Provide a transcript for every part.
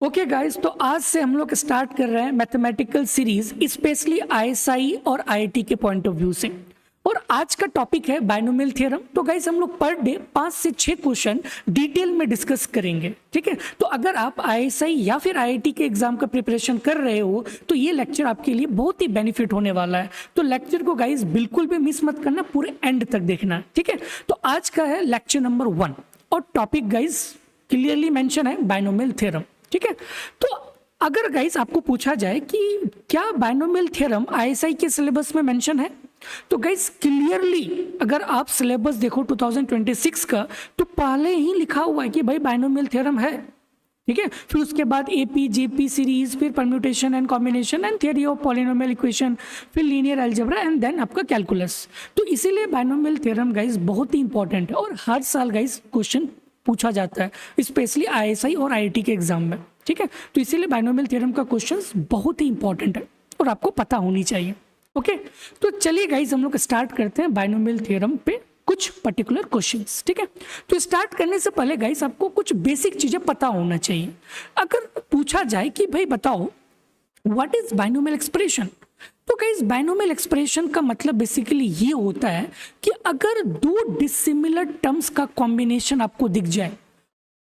Okay guys, तो आज से हम लोग स्टार्ट कर रहे हैं मैथमेटिकल सीरीज स्पेशली आईएसआई और आईआईटी के पॉइंट ऑफ व्यू से। और आज का टॉपिक है बाइनोमियल थ्योरम। तो गाइस हम लोग पर डे 5 से 6 क्वेश्चन डिटेल में डिस्कस करेंगे, ठीक है। तो अगर आप आईएसआई या फिर आईआईटी के एग्जाम का प्रिपरेशन कर रहे हो तो ये लेक्चर आपके लिए बहुत ही बेनिफिट होने वाला है। तो लेक्चर को गाइस बिल्कुल भी मिस मत करना, पूरे एंड तक देखना, ठीक है। तो आज का है लेक्चर नंबर 1 और टॉपिक गाइस क्लियरली मेंशन है बाइनोमियल थ्योरम, ठीक है। तो अगर गाइस आपको पूछा जाए कि क्या बाइनोमियल थ्योरम आईएसआई के सिलेबस में मेंशन है, तो गाइस क्लियरली अगर आप सिलेबस देखो 2026 का तो पहले ही लिखा हुआ है कि भाई बाइनोमियल थ्योरम है, ठीक है। फिर उसके बाद एपी जेपी सीरीज, फिर permutation and combination and theory of polynomial equation, फिर लीनियर अलजेब्रा एंड देन आपका कैलकुलस। तो इसीलिए बाइनोमियल थ्योरम गाइस बहुत ही इंपॉर्टेंट है और हर साल गाइस क्वेश्चन पूछा जाता है स्पेशली आईएसआई और आईआईटी के एग्जाम में, ठीक है। तो इसीलिए बाइनोमियल थ्योरम का क्वेश्चंस बहुत ही इंपॉर्टेंट है और आपको पता होनी चाहिए, ओके। तो चलिए गाइस हम लोग स्टार्ट करते हैं बाइनोमियल थ्योरम पे कुछ पर्टिकुलर क्वेश्चंस, ठीक है। तो स्टार्ट करने से पहले गाइस आपको कुछ बेसिक चीजें पता होना चाहिए। अगर पूछा जाए कि भाई बताओ व्हाट इज बाइनोमियल एक्सप्रेशन, तो गाइस बाइनोमियल एक्सप्रेशन का मतलब बेसिकली ये होता है कि अगर दो डिसिमिलर टर्म्स का कॉम्बिनेशन आपको दिख जाए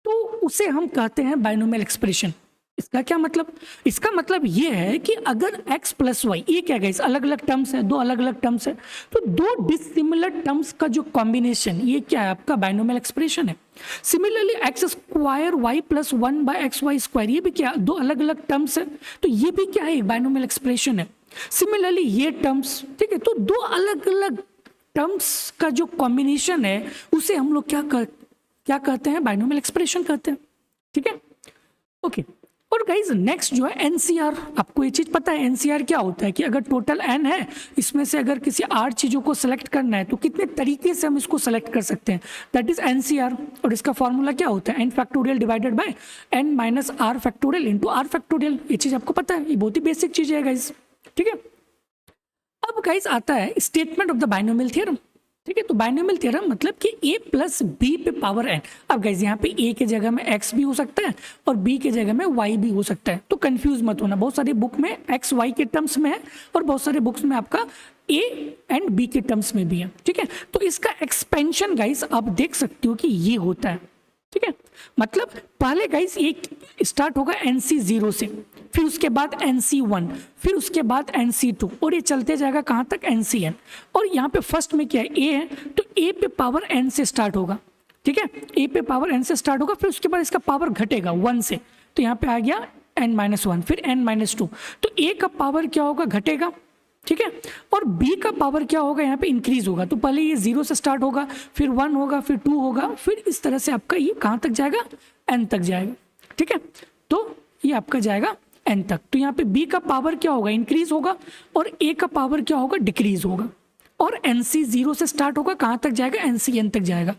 तो उसे हम कहते हैं बाइनोमियल एक्सप्रेशन। इसका क्या मतलब? इसका मतलब ये है कि अगर x प्लस वाई, ये क्या गाइस अलग अलग टर्म्स है, दो अलग अलग टर्म्स है, तो दो डिसिमिलर टर्म्स का जो कॉम्बिनेशन, ये क्या है आपका बाइनोमियल एक्सप्रेशन है। Similarly x square y plus 1 by x y square, ये भी क्या दो अलग अलग टर्म्स है, तो ये भी क्या है बाइनोमियल एक्सप्रेशन है। सिमिलरली ये टर्म्स, ठीक है, तो दो अलग अलग टर्म्स का जो कॉम्बिनेशन है उसे हम लोग क्या कहते हैं बाइनोमियल एक्सप्रेशन कहते हैं, ठीक है, ओके। और गाइज नेक्स्ट जो है एनसीआर, आपको ये चीज पता है एनसीआर क्या होता है कि अगर टोटल एन है, इसमें से अगर किसी 8 चीजों को सेलेक्ट करना है तो कितने तरीके से हम इसको सेलेक्ट कर सकते हैं, दैट इज एनसीआर। और इसका फॉर्मूला क्या होता है, n factorial divided by n minus r factorial into r factorial. ये चीज आपको पता है, ये बहुत ही बेसिक चीज है गाइज, ठीक है। अब गाइज आता है statement of the binomial theorem, ठीक है। तो बाइनोमियल थ्योरम मतलब कि a प्लस बी पे पावर n। अब गाइज यहाँ पे a के जगह में x भी हो सकता है और b के जगह में y भी हो सकता है, तो कंफ्यूज मत होना। बहुत सारे बुक में x y के टर्म्स में है और बहुत सारे बुक्स में आपका a एंड b के टर्म्स में भी है, ठीक है। तो इसका एक्सपेंशन गाइज आप देख सकते हो कि ये होता है, ठीक है। मतलब पहले गाइज ये स्टार्ट होगा NC0 से, फिर उसके बाद NC1, फिर उसके बाद NC2 और ये चलते जाएगा कहाँ तक NCN। और यहाँ पे फर्स्ट में क्या है A है, तो A पे पावर n से स्टार्ट होगा, ठीक है। A पे पावर n से स्टार्ट होगा, फिर उसके बाद इसका पावर घटेगा 1 से, तो यहाँ पे आ गया n-1, फिर n-2। तो A का पावर क्या होगा, घटेगा, ठीक है। और B का पावर क्या होगा, यहाँ पे इंक्रीज होगा। तो पहले ये 0 से स्टार्ट होगा, फिर 1 होगा, फिर 2 होगा, फिर इस तरह से आपका ये कहाँ तक जाएगा, n तक जाएगा, ठीक है। तो ये आपका जाएगा n तक। तो यहाँ पे B का पावर क्या होगा, इंक्रीज होगा, और A का पावर क्या होगा, डिक्रीज होगा। और NC 0 से स्टार्ट होगा, कहाँ तक जाएगा, NCN तक जाएगा,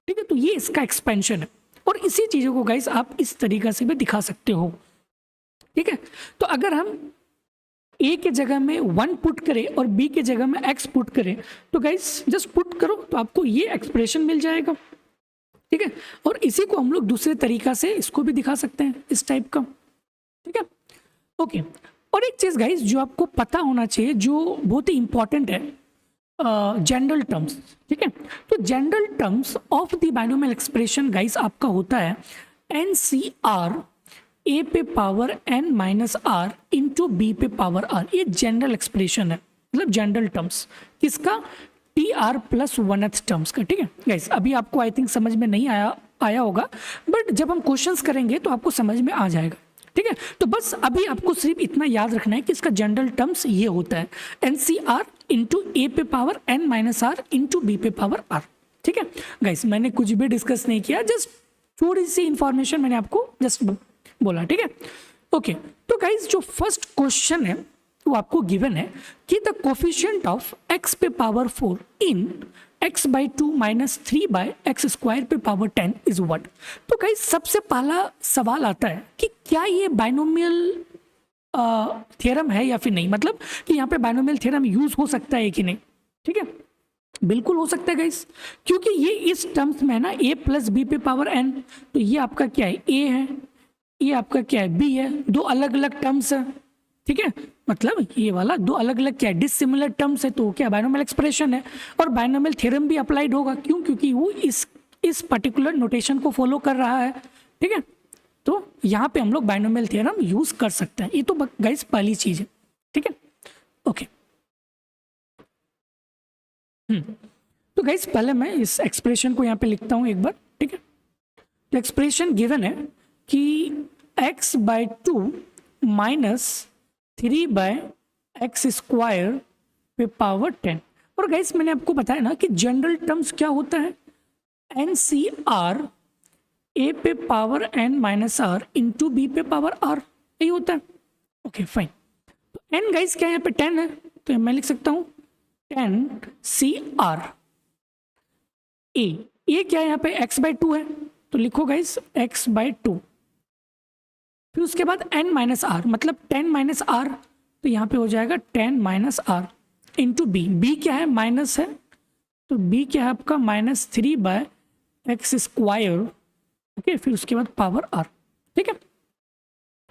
ठीक है। तो ये इसका एक्सपेंशन है और इसी चीज़ों को गाइस आप इस तरीका से भी दिखा सकते हो, ठीक है। तो अगर हम A के जगह में 1 पुट करें और B के जगह में x पुट करें तो गाइस जस्ट पुट करो तो आपको ये एक्सप्रेशन मिल जाएगा, ठीक है। और इसी को हम लोग दूसरे तरीका से इसको भी दिखा सकते हैं इस टाइप का, ठीक है, ओके। और एक चीज गाइस जो आपको पता होना चाहिए जो बहुत ही इंपॉर्टेंट है, जनरल टर्म्स, ठीक है। तो general terms of the binomial expression guys आपका होता है NCR A पे power n minus r into b पे पावर r। ये जनरल एक्सप्रेशन है, मतलब जनरल टर्म्स किसका, TR प्लस 1th टर्म्स का, ठीक है गाइस। अभी आपको आई थिंक समझ में नहीं आया होगा, बट जब हम क्वेश्चंस करेंगे तो आपको समझ में आ जाएगा, ठीक है। तो बस अभी आपको सिर्फ इतना याद रखना है कि इसका जनरल टर्म्स ये होता है NCR इंटू A पे power n minus r into b पे पावर r, ठीक है गाइस। मैंने कुछ भी डिस्कस नहीं किया, जस्ट थोड़ी सी इंफॉर्मेशन मैंने आपको जस्ट बोला, ठीक है, ओके। तो गाइज जो फर्स्ट क्वेश्चन है वो आपको गिवन है कि द कोफिशिएंट ऑफ x पे पावर 4 इन x by 2 minus 3 by x square पे पावर 10 इज व्हाट। तो गाइज सबसे पहला सवाल आता है कि क्या ये बाइनोमियल थ्योरम है या फिर नहीं, मतलब कि यहाँ पे बाइनोमियल थ्योरम यूज हो सकता है कि नहीं, ठीक है। बिल्कुल हो सकता है गाइस, क्योंकि ये इस टर्म्स में है ना a प्लस बी पे पावर n, तो ये आपका क्या है a है, ये आपका क्या है, बी है, दो अलग अलग टर्म्स है, ठीक है, मतलब ये वाला दो अलग अलग क्या है, डिसिमिलर टर्म्स है, तो क्या बाइनोमियल एक्सप्रेशन है। और बाइनोमियल थ्योरम भी अप्लाइड होगा, क्यों, क्योंकि वो इस पर्टिकुलर नोटेशन को फॉलो कर रहा है, ठीक है। तो यहाँ पे हम लोग बाइनोमियल थ्योरम यूज कर सकते हैं। ये तो गाइस पहली चीज है, ठीक है, ओके। तो गाइस पहले मैं इस एक्सप्रेशन को यहाँ पे लिखता हूँ एक बार, ठीक है। तो एक्सप्रेशन गिवन है कि x/2 माइनस 3/x² पे पावर 10। और गाइस मैंने आपको बताया ना कि जनरल टर्म्स क्या होता है, NCR a पे पावर n-r इंटू b पे पावर r, यही होता है, ओके फाइन। तो n गाइस क्या है, यहाँ पे 10 है, तो मैं लिख सकता हूँ 10CR a। ये क्या है, यहाँ पे x/2 है, तो लिखो गाइस x/2। फिर उसके बाद n-r मतलब 10 - r, तो यहाँ पे हो जाएगा 10 - r इंटू b। b क्या है, माइनस है, तो b क्या है आपका -3/x², ओके। फिर उसके बाद पावर r, ठीक है,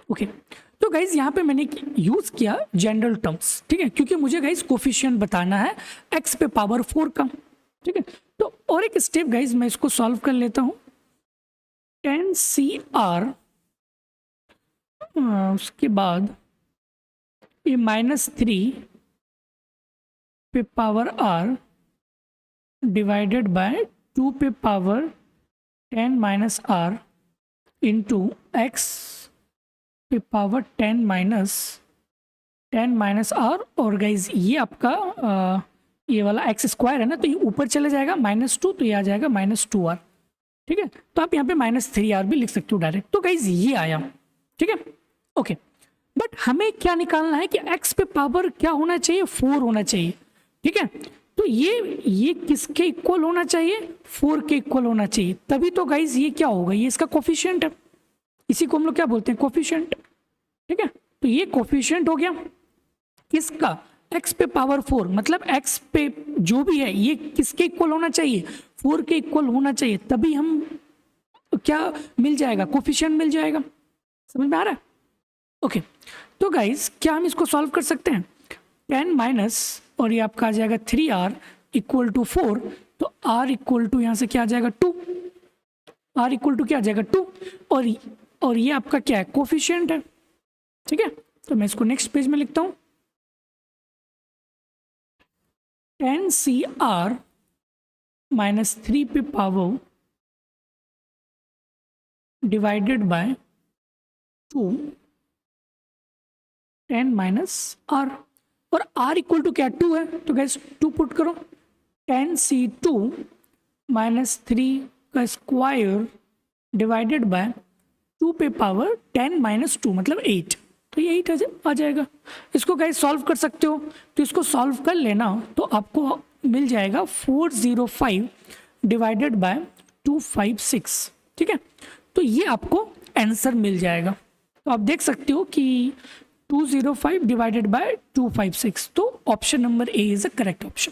ओके। तो गाइज यहाँ पे मैंने यूज किया जनरल टर्म्स, ठीक है, क्योंकि मुझे गाइज कोफिशिएंट बताना है x पे पावर 4 का, ठीक है। तो और एक स्टेप गाइज मैं इसको सॉल्व कर लेता हूँ। 10CR उसके बाद ये -3 पे पावर r डिवाइडेड बाय 2 पे पावर 10 - r इंटू x पे पावर 10 - r। और गाइज ये आपका ये वाला x² है ना, तो ये ऊपर चले जाएगा -2, तो ये आ जाएगा -2r, ठीक है। तो आप यहाँ पे -3r भी लिख सकते हो डायरेक्ट। तो गाइज ये आया, ठीक है, ओके। बट हमें क्या निकालना है कि x पे पावर क्या होना चाहिए, 4 होना चाहिए, ठीक है। तो ये किसके इक्वल होना चाहिए, 4 के इक्वल होना चाहिए, तभी तो गाइज ये क्या होगा, ये इसका कोफिशिएंट है, इसी को हम लोग क्या बोलते हैं, कोफिशिएंट, ठीक है। तो ये कोफिशिएंट हो गया किसका, x पे पावर 4, मतलब x पे जो भी है ये किसके इक्वल होना चाहिए, 4 के इक्वल होना चाहिए, तभी हम क्या मिल जाएगा, कोफिशिएंट मिल जाएगा। समझ में आ रहा है, ओके। तो गाइज क्या हम इसको सॉल्व कर सकते हैं, 10 माइनस और ये आपका आ जाएगा 3r इक्वल टू 4, तो r इक्वल टू यहाँ से क्या आ जाएगा 2, r इक्वल टू क्या आ जाएगा 2, और ये आपका क्या है, कोफिशिएंट है, ठीक है। तो मैं इसको नेक्स्ट पेज में लिखता हूँ, 10CR -3 पे पावर डिवाइडेड बाय 2 10 - r, और r इक्वल टू क्या 2 है, तो गैस 2 पुट करो, 10C2 -3 का स्क्वायर डिवाइडेड बाय 2 पे पावर 10 - 2 मतलब 8, तो ये 8 आ जाएगा। इसको गाइस सॉल्व कर सकते हो, तो इसको सॉल्व कर लेना, तो आपको मिल जाएगा 405 डिवाइडेड बाय 256, ठीक है। तो ये आपको आंसर मिल जाएगा। तो आप देख सकते हो कि 205 डिवाइडेड बाय 256, तो option number A is a correct option,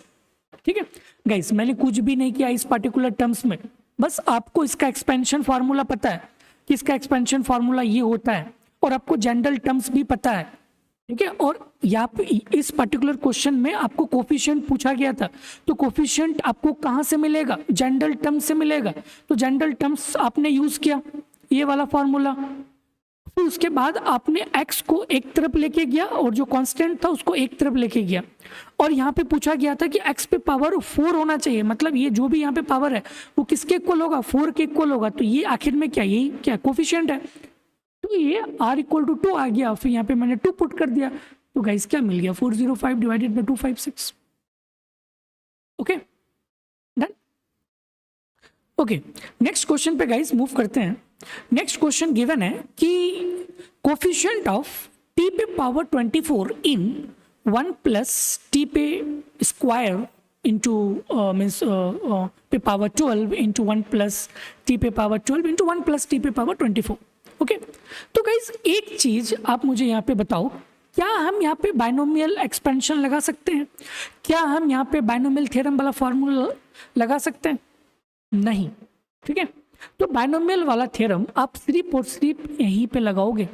ठीक है। गाइस मैंने कुछ भी नहीं किया इस पर्टिकुलर टर्म्स में, बस आपको इसका एक्सपेंशन फार्मूला पता है कि इसका एक्सपेंशन फार्मूला ये होता है, और आपको जनरल टर्म्स भी पता है, ठीक है। और यहाँ पे इस पर्टिकुलर क्वेश्चन में आपको कोफिशिएंट पूछा गया था, तो कोफिशिएंट आपको कहाँ से मिलेगा, जनरल टर्म्स से मिलेगा, तो जनरल टर्म्स आपने यूज किया ये वाला फार्मूला। फिर उसके बाद आपने x को एक तरफ लेके गया और जो कांस्टेंट था उसको एक तरफ लेके गया, और यहाँ पे पूछा गया था कि x पे पावर 4 होना चाहिए, मतलब ये जो भी यहाँ पे पावर है वो किसके इक्वल होगा, 4 के इक्वल होगा। तो ये आखिर में क्या, यही क्या कोफिशिएंट है, तो ये r इक्वल टू 2 आ गया, फिर यहाँ पे मैंने 2 पुट कर दिया, तो गाइस क्या मिल गया, 405 divided by 256, okay done. Okay next question पे गाइस मूव करते हैं। नेक्स्ट क्वेश्चन गिवन है कि कोफिशिएंट ऑफ t पे पावर 24 इन 1 प्लस t पे स्क्वायर इंटू मीन्स पे पावर 12 इंटू 1 प्लस t पे पावर 12 इंटू 1 प्लस t पे पावर 24, ओके। तो गाइज एक चीज आप मुझे यहाँ पे बताओ, क्या हम यहाँ पे बाइनोमियल एक्सपेंशन लगा सकते हैं, क्या हम यहाँ पे बाइनोमियल थ्योरम वाला फॉर्मूला लगा सकते हैं, नहीं, ठीक है। तो बाइनोमियल वाला थ्योरम आप सिर्फ और सिर्फ यहीं पे लगाओगे,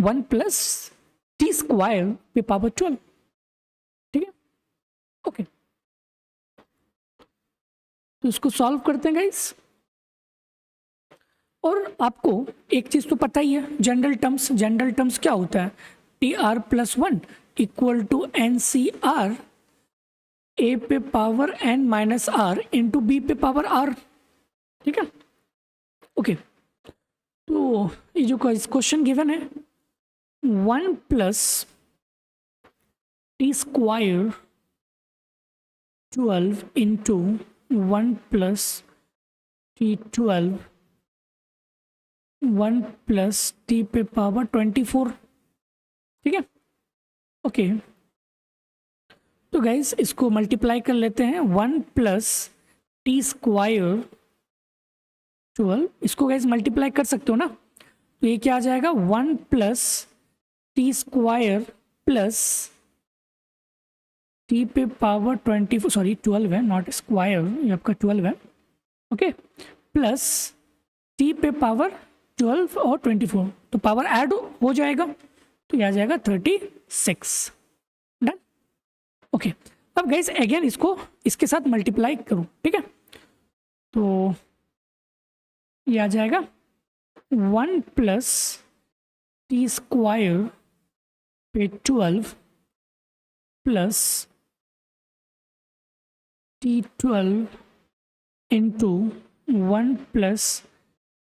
1 प्लस टी स्क्वायर पे पावर 12, ठीक है। ओके, तो इसको सॉल्व करते हैं गाइस। और आपको एक चीज तो पता ही है, जनरल टर्म्स क्या होता है, t r plus 1 equal to n c r a पे power n minus r into b पे पावर आर, ठीक है। ओके, तो ये जो क्वेश्चन गिवन है 1 plus t square 12 into 1 plus t 12 1 plus t पे पावर 24, ठीक है। ओके, तो गाइस इसको मल्टीप्लाई कर लेते हैं, 1 प्लस टी स्क्वायर 12, इसको गाइस मल्टीप्लाई कर सकते हो ना, तो ये क्या आ जाएगा, 1 plus t square plus t पे पावर 24, सॉरी 12 है, नॉट स्क्वायर, ये आपका 12 है, ओके, प्लस टी पे पावर 12 और 24, तो पावर ऐड हो जाएगा, तो ये आ जाएगा 36, डन। ओके, अब गाइस अगेन इसको इसके साथ मल्टीप्लाई करूं, ठीक है, तो ये आ जाएगा 1 प्लस टी स्क्वायर पे 12 plus t 12 into 1 plus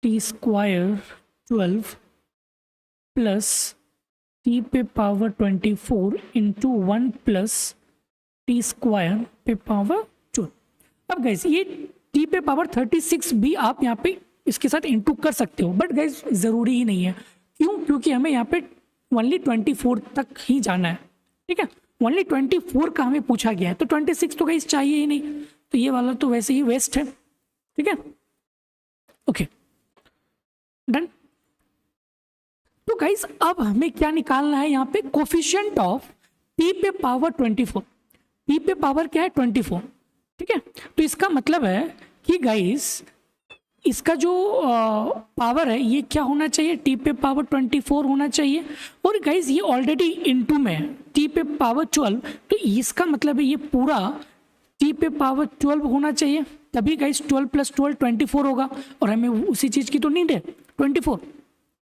t square 12 plus t पे power 24 into 1 plus t square पे पावर 12। अब गाइस ये टी पे पावर 36 भी आप यहाँ पे इसके साथ इंटू कर सकते हो, बट गाइस ज़रूरी ही नहीं है, क्यों, क्योंकि हमें यहाँ पे ओनली 24 तक ही जाना है, ठीक है, ओनली 24 का हमें पूछा गया है, तो 26 तो गाइस चाहिए ही नहीं, तो ये वाला तो वैसे ही वेस्ट है, ठीक है। Okay, done. तो गाइस अब हमें क्या निकालना है, यहाँ पे कोफिशिएंट ऑफ p पे पावर 24, p पे पावर क्या है 24, ठीक है। तो इसका मतलब है कि गाइस इसका जो पावर है ये क्या होना चाहिए, t पे पावर 24 होना चाहिए, और गाइस ये ऑलरेडी इनटू में है, t पे पावर 12, तो इसका मतलब है ये पूरा t पे पावर 12 होना चाहिए, तभी गाइस 12 प्लस 12 24 होगा, और हमें उसी चीज़ की तो नीड है 24,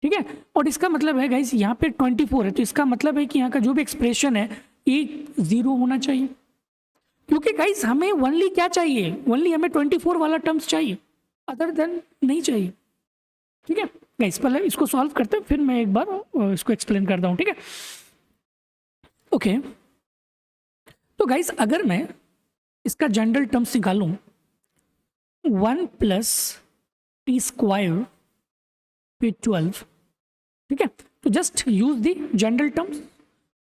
ठीक है। और इसका मतलब है गाइस यहाँ पे 24 है, तो इसका मतलब है कि यहाँ का जो भी एक्सप्रेशन है ये 0 होना चाहिए, क्योंकि गाइस हमें ओनली क्या चाहिए, ओनली हमें 24 वाला टर्म्स चाहिए, अदर देन नहीं चाहिए, ठीक है। गाइस पहले इसको सॉल्व करते हैं, फिर मैं एक बार इसको एक्सप्लेन करता हूँ, ठीक है। ओके, तो गाइस अगर मैं इसका जनरल टर्म्स निकालूं 1 प्लस टी स्क्वायर पे 12, ठीक है, तो just use the general terms.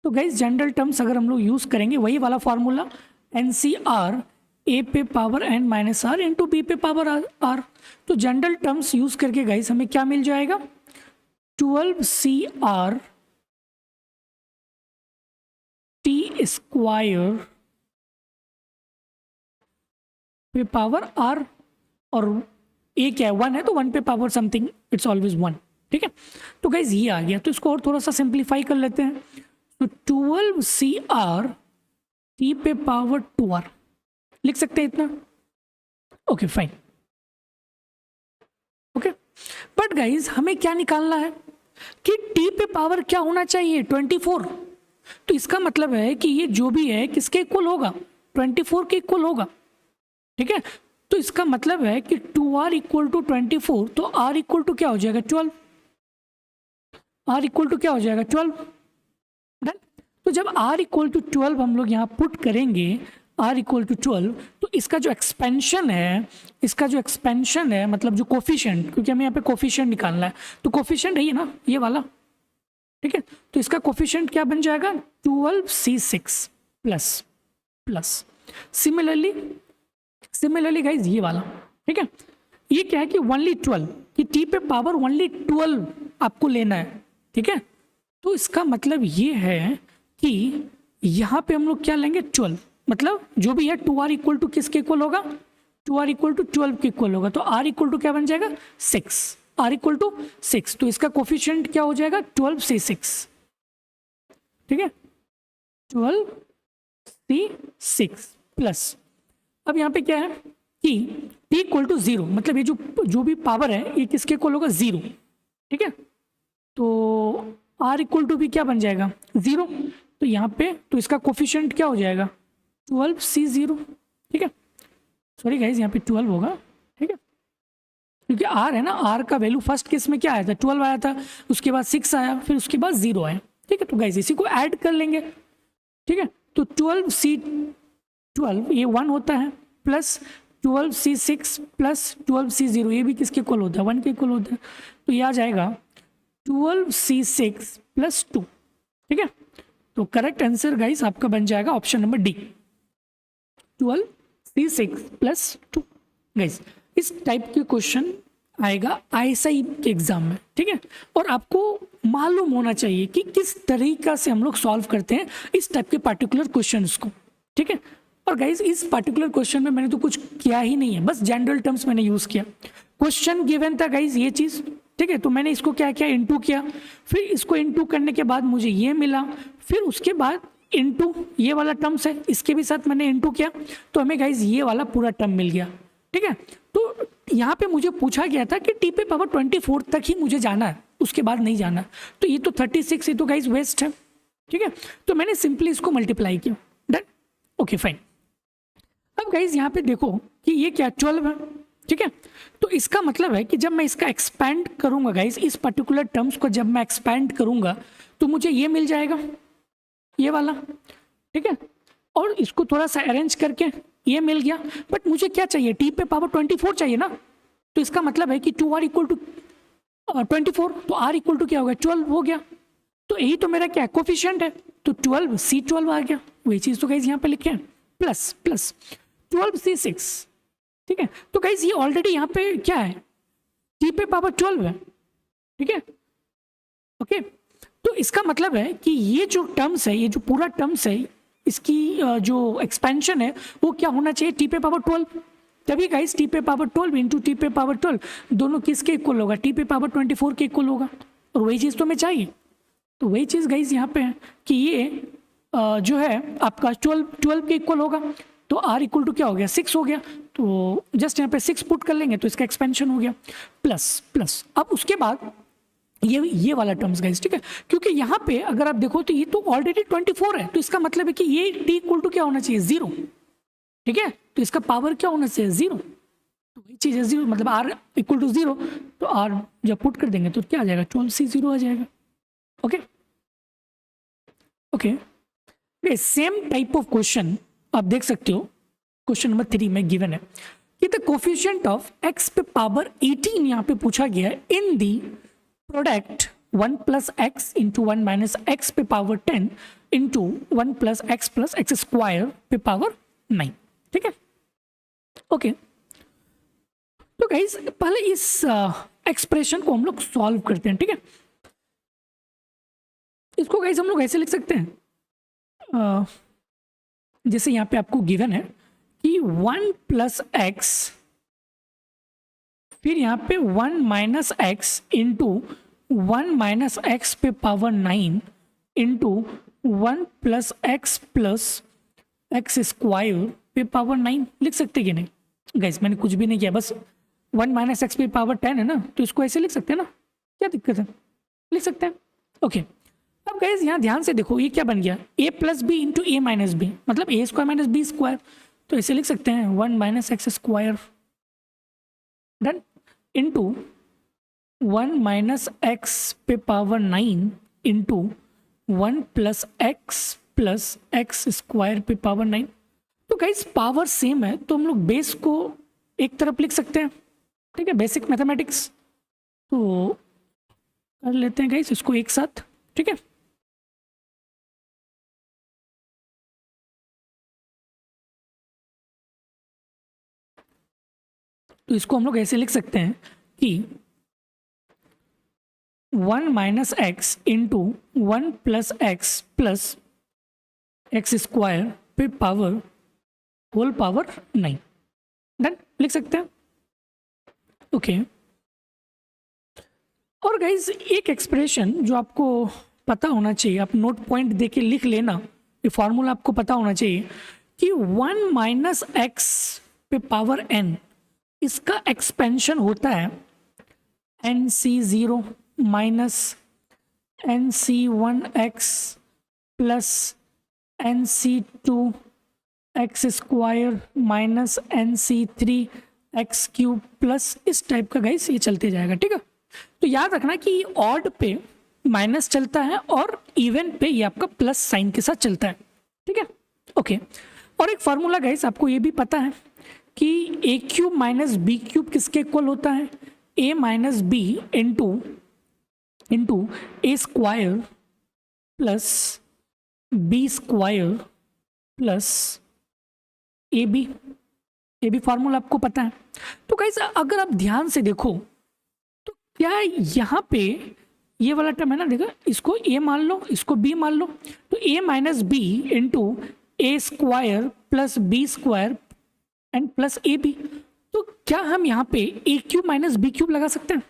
तो गाइस जनरल टर्म्स अगर हम लोग यूज करेंगे वही वाला formula, n c r a पे power n minus r into b पे पावर आर, तो जनरल टर्म्स यूज करके गाइस हमें क्या मिल जाएगा, 12 सी आर टी स्क्वायर पे पावर आर, और ए क्या है 1 है, तो 1 पे पावर समथिंग इट्स ऑलवेज 1, ठीक है। तो गाइज ये आ गया, तो इसको और थोड़ा सा सिंप्लीफाई कर लेते हैं, तो 12 सी आर टी पे पावर 2 आर लिख सकते हैं इतना, okay fine, okay. But guys हमें क्या निकालना है कि टी पे पावर क्या होना चाहिए 24, तो इसका मतलब है कि ये जो भी है किसके इक्वल होगा, 24 के इक्वल होगा, ठीक है। तो इसका मतलब है कि 2r इक्वल टू 24, तो r इक्वल टू क्या हो जाएगा 12, r इक्वल टू क्या हो जाएगा 12, डन। तो जब r इक्वल टू 12 हम लोग यहाँ पुट करेंगे, r इक्वल टू 12, तो इसका जो एक्सपेंशन है, मतलब जो कोफिशिएंट, क्योंकि हमें यहाँ पे कोफिशिएंट निकालना है, तो कोफिशिएंट है ये ना, ये वाला, ठीक है, तो इसका कोफिशिएंट क्या बन जाएगा 12c6 plus plus similarly guys ये वाला, ठीक है, ये क्या है कि ओनली 12, कि टी पे पावर ओनली 12 आपको लेना है, ठीक है। तो इसका मतलब ये है कि यहाँ पे हम लोग क्या लेंगे 12, मतलब जो भी है 2r इक्वल टू किसके इक्वल होगा 2r इक्वल टू 12 के इक्वल होगा, तो r इक्वल टू क्या बन जाएगा 6, r इक्वल टू 6, तो इसका कोफिशिएंट क्या हो जाएगा 12 से 6, ठीक है 12 से 6 प्लस, अब यहाँ पे क्या है कि t इक्वल टू 0, मतलब ये जो भी पावर है ये किसके इक्वल होगा 0, ठीक है, तो r इक्वल टू भी क्या बन जाएगा 0, तो यहाँ पे तो इसका कोफिशिएंट क्या हो जाएगा 12c0, ठीक है, सॉरी गाइज यहाँ पे 12 होगा, ठीक है, क्योंकि r है ना, r का वैल्यू फर्स्ट केस में क्या आया था 12 आया था, उसके बाद 6 आया, फिर उसके बाद 0 आया, ठीक है, तो गाइज इसी को ऐड कर लेंगे, ठीक है, तो 12c12 ये 1 होता है, प्लस 12c6 प्लस 12c0 ये भी किसके इक्वल होता है 1 के इक्वल होता है, तो ये आ जाएगा 12c6 प्लस 2, ठीक है, तो करेक्ट आंसर गाइस आपका बन जाएगा option number D 12c6 plus 2। Guys इस टाइप के क्वेश्चन आएगा आईएसआई के एग्जाम में, ठीक है, और आपको मालूम होना चाहिए कि किस तरीका से हम लोग सॉल्व करते हैं इस टाइप के पार्टिकुलर क्वेश्चंस को, ठीक है, और गाइस इस पार्टिकुलर क्वेश्चन में मैंने तो कुछ किया ही नहीं है, बस जनरल टर्म्स मैंने यूज किया, क्वेश्चन गिवन था गाइस ये चीज, ठीक है, तो मैंने इसको क्या किया इनटू किया, फिर इसको इनटू करने के बाद मुझे ये मिला, फिर उसके बाद इनटू ये वाला टर्म्स है इसके भी साथ मैंने इनटू किया, तो हमें गाइस ये वाला पूरा टर्म मिल गया, ठीक है, तो यहाँ पे मुझे पूछा गया था कि t पे पावर 24 तक ही मुझे जाना है, उसके बाद नहीं जाना, तो ये तो 36 ये तो गाइस वेस्ट है, ठीक है, तो मैंने सिंपली इसको मल्टीप्लाई किया, डन, ओके फाइन। अब गाइस यहाँ पे देखो कि ये क्या 12 है, ठीक है, तो इसका मतलब है कि जब मैं इसका एक्सपैंड करूंगा गाइस, इस पर्टिकुलर टर्म्स को जब मैं एक्सपैंड करूंगा तो मुझे ये मिल जाएगा ये वाला, ठीक है, और इसको थोड़ा सा अरेंज करके ये मिल गया, बट मुझे क्या चाहिए t पे पावर 24 चाहिए ना, तो इसका मतलब है कि 2r इक्वल टू 24, तो r इक्वल टू क्या हो गया 12 हो गया, तो यही तो मेरा क्या कोफिशिएंट है, तो 12c12 आ गया, वही चीज़ तो गाइस यहाँ पे लिखे हैं, प्लस प्लस 12c6, ठीक है, तो गाइस ये ऑलरेडी यहाँ पे क्या है t पे पावर 12 है, ठीक है, ओके, तो इसका मतलब है कि ये जो टर्म्स है, ये जो पूरा टर्म्स है, इसकी जो एक्सपेंशन है वो क्या होना चाहिए t पे पावर 12, तभी गाइस t पे पावर 12 इंटू टी पे पावर 12 दोनों किसके इक्वल होगा t पे पावर 24 के इक्वल होगा, और वही चीज़ तो हमें चाहिए, तो वही चीज़ गाइस यहाँ पे है कि ये जो है आपका 12 के इक्वल होगा, तो r इक्वल टू क्या हो गया 6 हो गया, तो जस्ट यहाँ पे 6 पुट कर लेंगे तो इसका एक्सपेंशन हो गया, प्लस प्लस, अब उसके बाद ये वाला टर्म्स गाइस, ठीक है, क्योंकि यहाँ पे अगर आप देखो तो ये तो ऑलरेडी 24 है, तो इसका मतलब है कि ये t इक्वल टू क्या होना चाहिए 0, ठीक है, तो इसका पावर क्या होना चाहिए 0, तो वही चीज़ है 0, मतलब r इक्वल टू 0, तो r जब पुट कर देंगे तो क्या आ जाएगा 12c0 आ जाएगा, okay okay. Same type of question आप देख सकते हो क्वेश्चन नंबर 3 में गिवन है कि द कोफिशिएंट ऑफ x पे पावर 18 यहाँ पे पूछा गया है in the product 1 plus x into 1 minus x पे power 10 into 1 plus x square पे पावर 9, ठीक है, ओके, तो गाइस पहले इस एक्सप्रेशन को हम लोग सॉल्व करते हैं, ठीक है, इसको गाइस हम लोग ऐसे लिख सकते हैं, जैसे यहाँ पे आपको गिवन है कि 1 प्लस एक्स, फिर यहाँ पे 1 minus x into 1 minus x पे power 9 into 1 plus x square पे पावर 9 लिख सकते कि नहीं गाइस, मैंने कुछ भी नहीं किया, बस 1 माइनस एक्स पे पावर 10 है ना, तो इसको ऐसे लिख सकते हैं ना, क्या दिक्कत है, लिख सकते हैं, ओके। अब गाइस यहाँ ध्यान से देखो ये क्या बन गया a plus b into a minus b, मतलब a square minus b square, तो ऐसे लिख सकते हैं 1 minus x square done into 1 minus x पे power 9 into 1 plus x square पे पावर 9, तो गाइस पावर सेम है तो हम लोग बेस को एक तरफ लिख सकते हैं, ठीक है, बेसिक मैथमेटिक्स, तो कर लेते हैं गाइस इसको एक साथ, ठीक है, तो इसको हम लोग ऐसे लिख सकते हैं कि 1 minus x into 1 plus x square पे पावर होल पावर 9, डन, लिख सकते हैं। ओके और गाइज एक एक्सप्रेशन जो आपको पता होना चाहिए, आप नोट पॉइंट देके लिख लेना, ये फॉर्मूला आपको पता होना चाहिए कि 1 माइनस एक्स पे पावर n, इसका एक्सपेंशन होता है nc0 minus nc1x plus nc2 x square minus nc3 x cube plus इस टाइप का गाइस ये चलते जाएगा। ठीक है, तो याद रखना कि ऑड पे माइनस चलता है और इवन पे ये आपका प्लस साइन के साथ चलता है। ठीक है, ओके। और एक फार्मूला गाइस आपको ये भी पता है कि a cube minus b cube किसके इक्वल होता है, a minus b into a square plus b square plus a b formula आपको पता है। तो गाइस अगर आप ध्यान से देखो तो क्या यहाँ पे ये वाला टर्म है ना, देखो इसको ए मान लो, इसको बी मान लो, तो a minus b into a square plus b square and plus a b. तो क्या हम यहाँ पे a cube minus b cube लगा सकते हैं?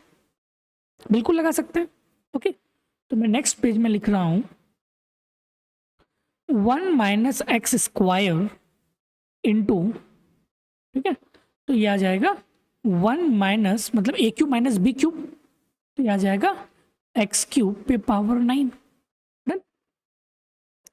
बिल्कुल लगा सकते हैं। ओके, तो मैं नेक्स्ट पेज में लिख रहा हूँ 1 माइनस एक्स स्क्वायर इंटू, ठीक है, तो ये आ जाएगा 1 माइनस मतलब a cube minus b cube, तो ये आ जाएगा एक्स क्यूब पे पावर 9। डन,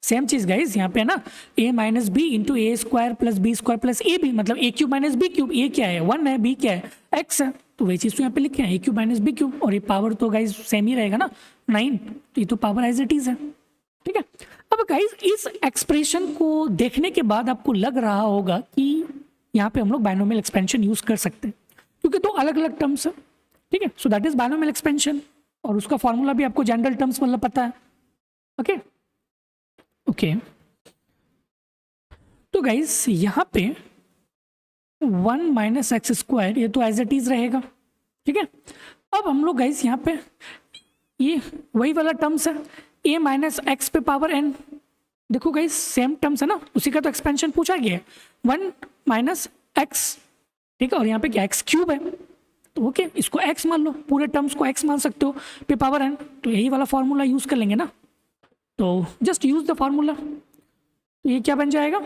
सेम चीज गाइज यहाँ पे है ना, a minus b into a square plus b square plus a b, मतलब a cube minus b cube, a क्या है 1 है, बी क्या है एक्स है, तो वही चीज तो यहाँ पे लिखे हैं ए क्यूब माइनस बी क्यूब, और ये पावर तो गाइज सेम ही रहेगा ना 9, तो ये तो पावर एज इट इज है। ठीक है, अब गाइज इस एक्सप्रेशन को देखने के बाद आपको लग रहा होगा कि यहाँ पे हम लोग बायनोमियल एक्सपेंशन यूज कर सकते हैं क्योंकि दो अलग अलग टर्म्स है। ठीक है, so that is binomial expansion, और उसका फॉर्मूला भी आपको जनरल टर्म्स मतलब पता है। ओके ओके, तो गाइज यहाँ पे 1 माइनस एक्स स्क्वायर ये तो एज इट इज रहेगा। ठीक है, अब हम लोग गाइज यहाँ पे ये वही वाला टर्म्स है ए माइनस एक्स पे पावर एन, देखो गाइज सेम टर्म्स है ना, उसी का तो एक्सपेंशन पूछा गया है 1 माइनस एक्स। ठीक है, और यहाँ पे क्या एक्स क्यूब है, तो ओके इसको x मान लो, पूरे टर्म्स को x मान सकते हो पे पावर n, तो यही वाला फॉर्मूला यूज कर लेंगे ना, तो जस्ट यूज द फॉर्मूला। तो ये क्या बन जाएगा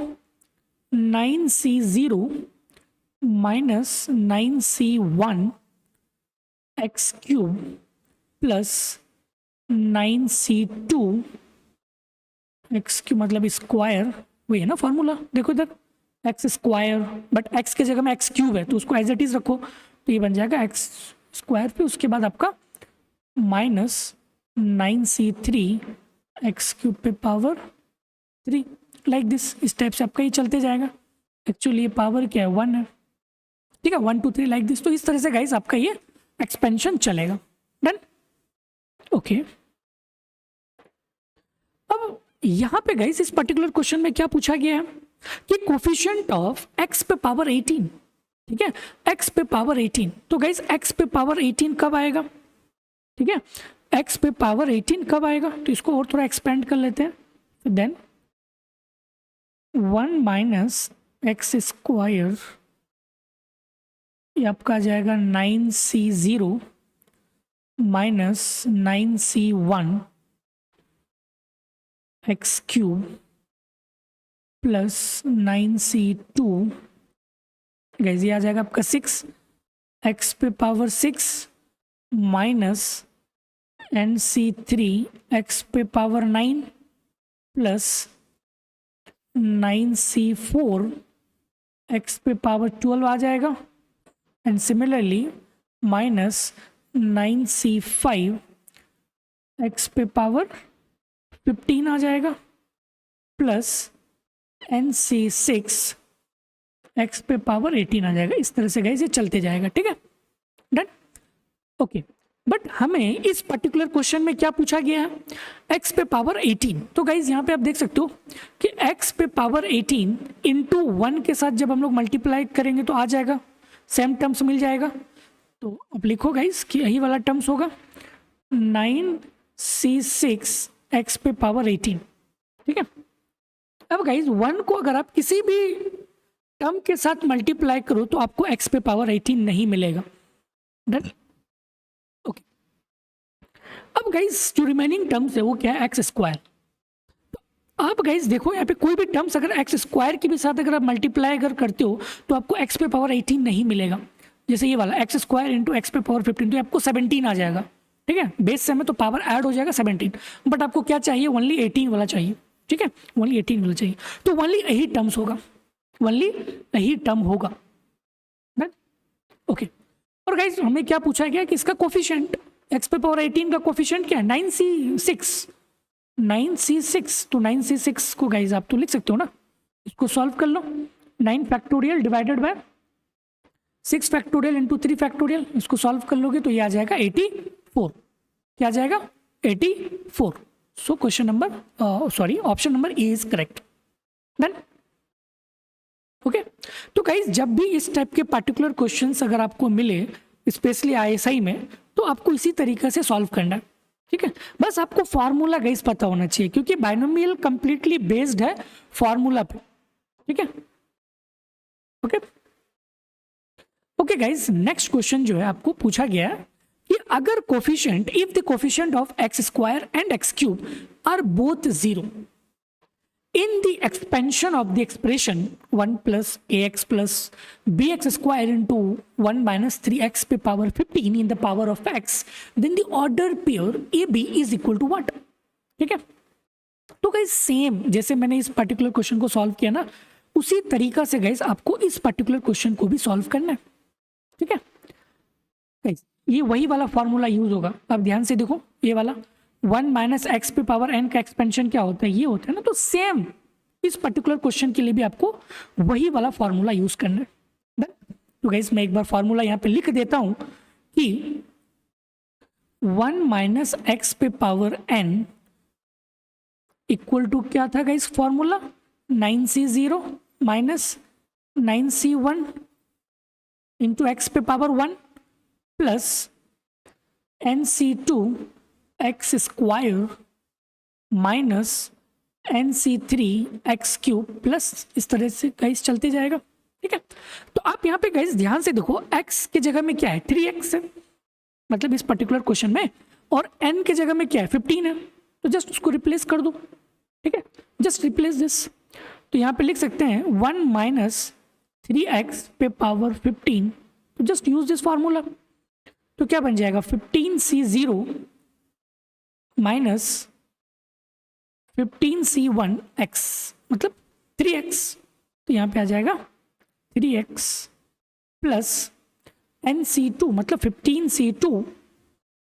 9c0 minus 9c1 x cube plus 9c2 x cube मतलब स्क्वायर, वही है ना फॉर्मूला, देखो इधर एक्स स्क्वायर, बट एक्स की जगह में एक्स क्यूब है तो उसको एज इट इज रखो, तो ये बन जाएगा एक्स स्क्वायर पे उसके बाद आपका माइनस 9c3 एक्स क्यूब पे पावर 3, लाइक दिस, इस टाइप से आपका ये चलते जाएगा। एक्चुअली ये पावर क्या है 1 है। ठीक है, 1 2 3 लाइक दिस, तो इस तरह से गाइस आपका ये एक्सपेंशन चलेगा। Done, okay. अब यहाँ पे गाइस इस पर्टिकुलर क्वेश्चन में क्या पूछा गया है कि कोफिशिएंट ऑफ एक्स पे पावर 18, ठीक है, x पे पावर 18, तो गाइस x पे पावर 18 कब आएगा? ठीक है, x पे पावर 18 कब आएगा, तो इसको और थोड़ा एक्सपेंड कर लेते हैं, देन 1 माइनस एक्स स्क्वायर, ये आपका आ जाएगा 9c0 minus 9c1 x cube plus 9c2, guys ये आ जाएगा आपका 6 एक्स पे पावर 6 माइनस nc3 एक्स पे पावर 9 प्लस 9c4 एक्स पे पावर 12 आ जाएगा, and similarly minus 9c5 x पे पावर 15 आ जाएगा प्लस nc6 एक्स पे पावर 18 आ जाएगा। इस तरह से गाइस ये चलते जाएगा। ठीक है, डन, ओके। बट हमें इस पर्टिकुलर क्वेश्चन में क्या पूछा गया है, एक्स पे पावर 18, तो गाइस यहाँ पे आप देख सकते हो कि एक्स पे पावर 18 इंटू 1 के साथ जब हम लोग मल्टीप्लाई करेंगे तो आ जाएगा, सेम टर्म्स मिल जाएगा, तो अब लिखो गाइस कि यही वाला टर्म्स होगा 9c6 एक्स पे पावर 18। ठीक है, अब गाइस 1 को अगर आप किसी भी टर्म के साथ मल्टीप्लाई करो तो आपको x पे पावर 18 नहीं मिलेगा। Done, okay. अब गाइस जो रिमेनिंग टर्म्स है वो क्या है, एक्स स्क्वायर। आप गाइस देखो यहाँ पे कोई भी टर्म्स अगर एक्स स्क्वायर के भी साथ अगर आप मल्टीप्लाई अगर करते हो तो आपको एक्स पे पावर 18 नहीं मिलेगा। जैसे ये वाला एक्स स्क्वायर इंटू एक्स पे पावर 15 तो आपको 17 आ जाएगा, ठीक है। बेस से में तो पावर ऐड हो जाएगा 17, बट आपको क्या चाहिए, ओनली 18 वाला चाहिए, ठीक है, ओनली 18 वाला चाहिए। तो ओनली यही टर्म्स होगा, ओनली यही टर्म होगा। ओके। और गाइस हमें क्या पूछा गया कि इसका कोफिशिएंट, एक्स पे पावर 18 का कोफिशिएंट क्या है, 9c6। 9c6, तो 9c6 को गाइज आप तो लिख सकते हो ना, इसको सॉल्व कर लो। 9 factorial divided bye 6 factorial into 3 factorial, इसको सॉल्व कर लोगे तो ये आ जाएगा 84। क्या आ जाएगा, 84। So question number sorry option number A is correct. Done, okay. तो गाइज जब भी इस टाइप के पार्टिकुलर क्वेश्चंस अगर आपको मिले स्पेशली आईएसआई में, तो आपको इसी तरीके से सॉल्व करना है, ठीक है। बस आपको फार्मूला गाइस पता होना चाहिए क्योंकि बाइनोमियल कंप्लीटली बेस्ड है फार्मूला पे, ठीक है। Okay, okay guys, next question जो है आपको पूछा गया है कि अगर coefficient, if the coefficient of x square and x cube are both zero in the expansion of the expression 1 plus ax plus bx square into 1 minus 3x पे power 15 in the power of x, then the order pair ab is equal to what, ठीक है। तो guys same जैसे मैंने इस particular question को solve किया ना, उसी तरीका से गाइस आपको इस पर्टिकुलर क्वेश्चन को भी सॉल्व करना है, ठीक है। गाइस ये वही वाला फॉर्मूला यूज होगा, अब ध्यान से देखो, ये वाला 1 माइनस एक्स पे पावर n का एक्सपेंशन क्या होता है, ये होता है ना। तो सेम इस पर्टिकुलर क्वेश्चन के लिए भी आपको वही वाला फॉर्मूला यूज करना है। तो गाइस मैं एक बार फॉर्मूला यहाँ पे लिख देता हूं कि 1 माइनस एक्स पे पावर n इक्वल टू क्या था guys formula, 9c0 minus 9c1 into x पे power 1 plus nc2 x square minus nc3 x cube plus, इस तरह से गाइस चलते जाएगा, ठीक है। तो आप यहाँ पे गाइस ध्यान से देखो, x की जगह में क्या है, 3x है, मतलब इस पर्टिकुलर क्वेश्चन में, और n की जगह में क्या है, 15 है। तो जस्ट उसको रिप्लेस कर दो, ठीक है, जस्ट रिप्लेस दिस। तो यहाँ पे लिख सकते हैं 1 माइनस 3x पे पावर 15, तो जस्ट यूज दिस फार्मूला। तो क्या बन जाएगा, 15c0 माइनस 15c1x मतलब 3x, तो यहाँ पे आ जाएगा 3x प्लस nc2 मतलब 15c2,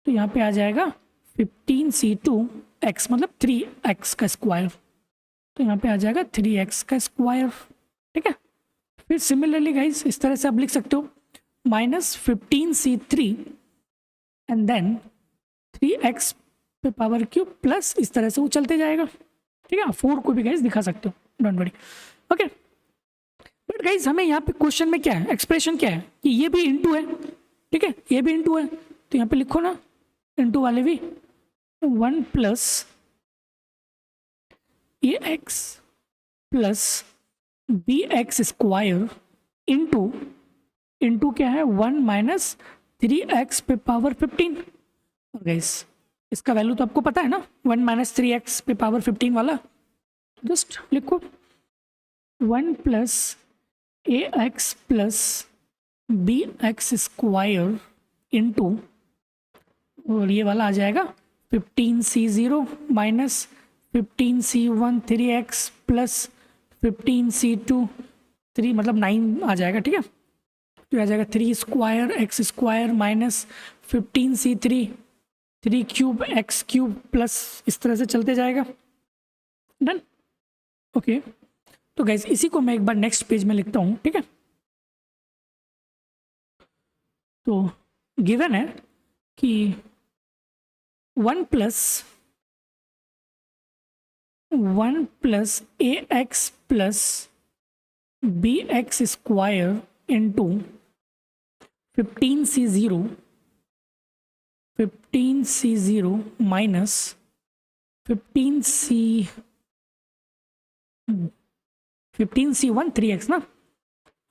तो यहाँ पे आ जाएगा 15c2x मतलब 3x का स्क्वायर, तो यहाँ पे आ जाएगा 3x का स्क्वायर, ठीक है। फिर सिमिलरली गाइस इस तरह से आप लिख सकते हो minus 15c3 and then 3x पे पावर क्यूब प्लस, इस तरह से वो चलते जाएगा, ठीक है। 4 को भी गाइस दिखा सकते हो, don't worry, okay. But guys हमें यहाँ पे क्वेश्चन में क्या है, एक्सप्रेशन क्या है कि ये भी इनटू है, ठीक है, ये भी इनटू है, तो यहाँ पे लिखो ना इनटू वाले भी 1 plus a x plus b x square into, into क्या है 1 माइनस 3x पे पावर 15। और गाइस इसका वैल्यू तो आपको पता है ना, 1 माइनस 3x पे पावर 15 वाला, जस्ट लिखो 1 plus a x plus b x square into, और ये वाला आ जाएगा 15c0 minus 15c1 3x plus 15c2 3 मतलब 9 आ जाएगा, ठीक है। तो आ जाएगा 3 square x square minus 15c3 3 cube x cube plus, इस तरह से चलते जाएगा, डन, ओके। तो गाइस इसी को मैं एक बार नेक्स्ट पेज में लिखता हूँ, ठीक है। तो गिवन है कि 1 plus a x plus b x square into 15c0 minus 15c1 3x ना,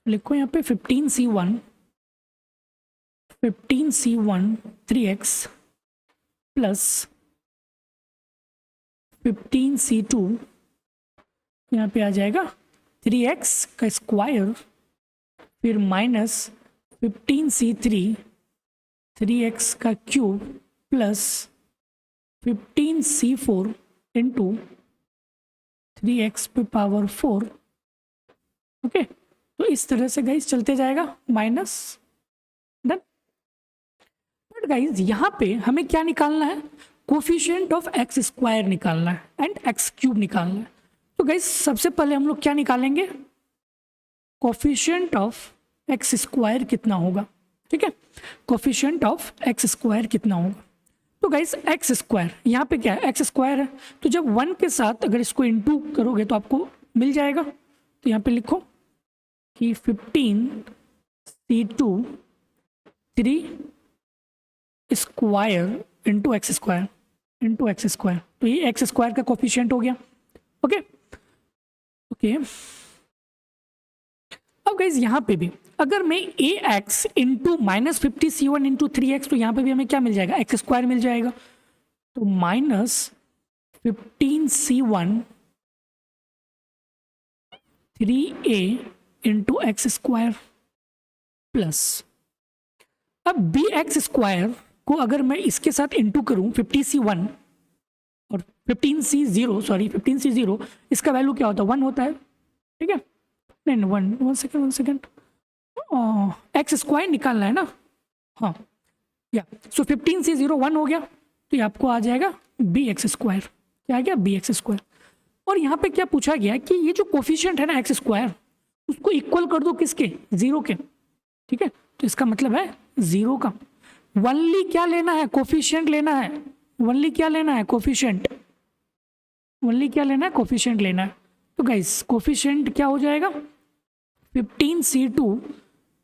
लिखो यहाँ पे 15c1 3x प्लस 15c2 यहाँ पे आ जाएगा 3x का स्क्वायर, फिर माइनस 15c3 3x का cube plus 15c4 into 3x पे पावर 4। ओके, तो इस तरह से गाइज चलते जाएगा माइनस। डन। बट गाइज यहाँ पे हमें क्या निकालना है, कोफिशिएंट ऑफ एक्स स्क्वायर निकालना है एंड एक्स क्यूब निकालना है। तो गाइज सबसे पहले हम लोग क्या निकालेंगे, कोफिशिएंट ऑफ एक्स स्क्वायर कितना होगा। ठीक है, कोफिशिएंट ऑफ एक्स स्क्वायर कितना होगा। तो गाइज एक्स स्क्वायर यहाँ पे क्या है, एक्स स्क्वायर है, तो जब 1 के साथ अगर इसको इंटू करोगे तो आपको मिल जाएगा। तो यहाँ पे लिखो कि 15c2 3 square into x square तो ये एक्स स्क्वायर का कोफिशिएंट हो गया। ओके ओके, अब गाइज यहाँ पे भी अगर मैं a x into minus 50c1 into 3x, तो यहाँ पे भी हमें क्या मिल जाएगा, एक्स स्क्वायर मिल जाएगा। तो minus 15c1 3a into x square plus, अब बी एक्स स्क्वायर को अगर मैं इसके साथ इंटू करूं 50c1 और 15c0 इसका वैल्यू क्या होता है, 1 होता है। ठीक है, नहीं 1 सेकेंड एक्स स्क्वायर निकालना है ना, हाँ या सो 15c0 1 हो गया, तो ये आपको आ जाएगा बी एक्स स्क्वायर। क्या आ गया, बी एक्स स्क्वायर। और यहाँ पे क्या पूछा गया कि ये जो कोफिशिएंट है ना एक्स स्क्वायर, उसको इक्वल कर दो किसके, 0 के। ठीक है, तो इसका मतलब है 0 का। वनली क्या लेना है, कोफिशिएंट लेना है। वनली क्या लेना है, कोफिशिएंट। वनली क्या लेना है, कोफिशिएंट लेना है। तो गाइस कोफिशिएंट क्या हो जाएगा, 15c2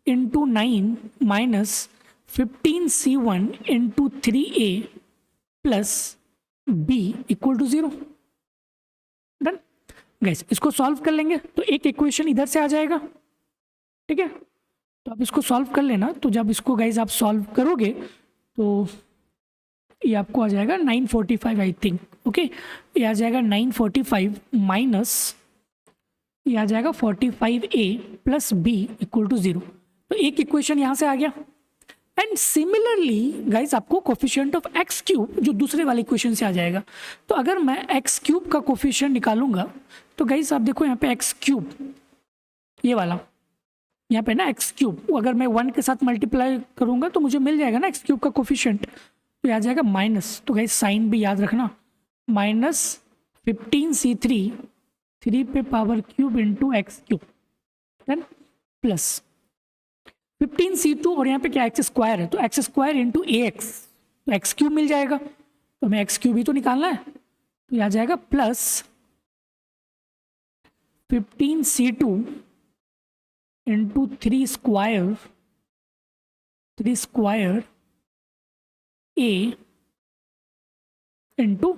into 9 minus 15c1 into 3a plus b equal to 0। Done. Guys इसको सॉल्व कर लेंगे तो एक इक्वेशन इधर से आ जाएगा। ठीक है, तो आप इसको सॉल्व कर लेना। तो जब इसको गाइस आप सॉल्व करोगे तो ये आपको आ जाएगा 945 आई थिंक। ओके, ये आ जाएगा 945 माइनस ये आ जाएगा 45a plus b equal to 0। तो एक इक्वेशन यहाँ से आ गया। एंड सिमिलरली गाइस आपको कोफिशिएंट ऑफ एक्स क्यूब जो दूसरे वाले इक्वेशन से आ जाएगा। तो अगर मैं एक्स क्यूब का कोफिशिएंट निकालूंगा तो गाइस आप देखो यहाँ पे एक्स क्यूब, ये वाला यहाँ पे ना एक्स क्यूब, अगर मैं 1 के साथ मल्टीप्लाई करूंगा तो मुझे मिल जाएगा ना एक्स क्यूब का कोफिशिएंट, तो ये आ जाएगा माइनस। तो गाइस साइन भी याद रखना, माइनस 15c3 3 पे power cube into x cube, then plus 15c2 और यहाँ पे क्या एक्स स्क्वायर है, तो x square into a x, तो एक्स क्यूब मिल जाएगा। तो हमें एक्स क्यूब ही तो निकालना है, तो ये आ जाएगा plus 15c2 into 3 square a into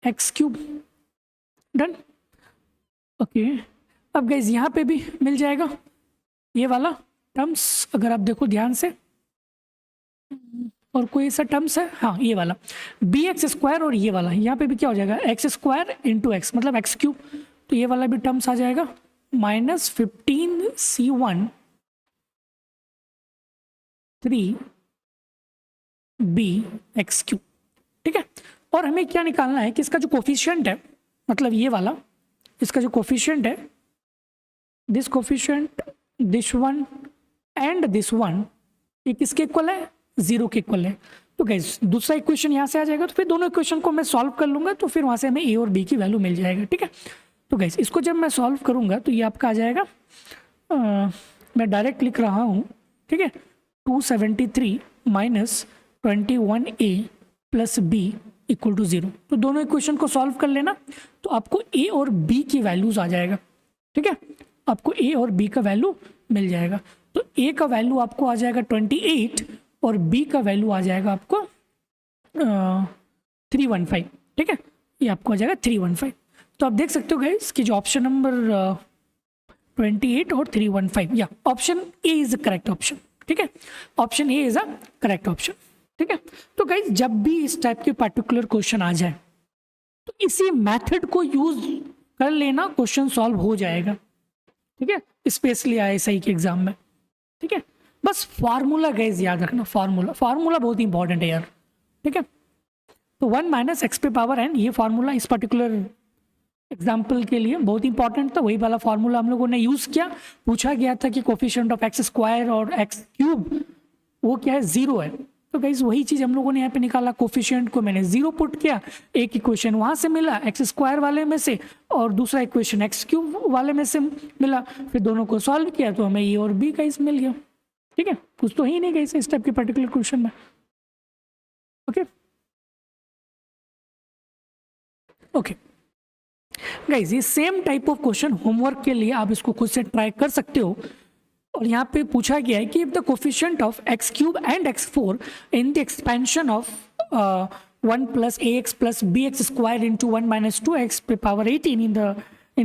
x cube. Done. Okay, अब गाइज यहाँ पे भी मिल जाएगा ये वाला टर्म्स, अगर आप देखो ध्यान से, और कोई ऐसा टर्म्स है, हाँ ये वाला बी एक्स स्क्वायर, और ये वाला यहाँ पे भी क्या हो जाएगा एक्स स्क्वायर इंटू एक्स मतलब एक्स क्यूब, तो ये वाला भी टर्म्स आ जाएगा minus 15c1 3b x cube. ठीक है, और हमें क्या निकालना है कि इसका जो कोफिशिएंट है, मतलब ये वाला, इसका जो कोफिशिएंट है, this coefficient, this one and this one, ये किसके इक्वल है, 0 के इक्वल है। तो गाइस दूसरा इक्वेशन यहाँ से आ जाएगा, तो फिर दोनों इक्वेशन को मैं सॉल्व कर लूंगा, तो फिर वहाँ से हमें ए और बी की वैल्यू मिल जाएगा। ठीक है, तो गाइस इसको जब मैं सॉल्व करूँगा तो ये आपका आ जाएगा, मैं डायरेक्ट लिख रहा हूँ। ठीक है, 273 minus 21a plus b equal to 0। तो दोनों इक्वेशन को सॉल्व कर लेना, तो आपको a और b की वैल्यूज आ जाएगा। ठीक है, आपको a और b का वैल्यू मिल जाएगा। तो a का वैल्यू आपको आ जाएगा 28 और b का वैल्यू आ जाएगा आपको 315। ठीक है, ये आपको आ जाएगा 315। तो आप देख सकते हो गाइस कि जो ऑप्शन नंबर 28 और 315, या option A is the correct option. ठीक है, option A is a correct option. ठीक है, तो गाइज जब भी इस टाइप के पर्टिकुलर क्वेश्चन आ जाए तो इसी मेथड को यूज कर लेना, क्वेश्चन सॉल्व हो जाएगा। ठीक है, स्पेशली आईएसआई के एग्जाम में। ठीक है, बस फार्मूला गाइज याद रखना, फार्मूला बहुत इंपॉर्टेंट है यार। ठीक है, तो 1 माइनस एक्स पे पावर एन, ये फार्मूला इस पर्टिकुलर एग्जाम्पल के लिए बहुत इंपॉर्टेंट था। वही वाला फार्मूला हम लोगों ने यूज किया। पूछा गया था कि कोफिशिएंट ऑफ एक्स स्क्वायर और एक्स क्यूब वो क्या है, 0 है। तो गाइज वही चीज हम लोगों ने यहाँ पे निकाला, कोफिशिएंट को मैंने 0 पुट किया, एक इक्वेशन वहां से मिला एक्स स्क्वायर वाले में से, और दूसरा इक्वेशन एक्स क्यूब वाले में से मिला, फिर दोनों को सॉल्व किया तो हमें ए और बी गाइज मिल गया। ठीक है, कुछ तो ही नहीं गाइज इस टाइप के पर्टिकुलर क्वेश्चन में। ओके ओके गाइज, ये same type of question homework के लिए आप इसको खुद से ट्राई कर सकते हो। और यहाँ पे पूछा गया है कि if the coefficient of x cube and x four in the expansion of 1 plus a x plus b x square into 1 minus 2x पे power 18 in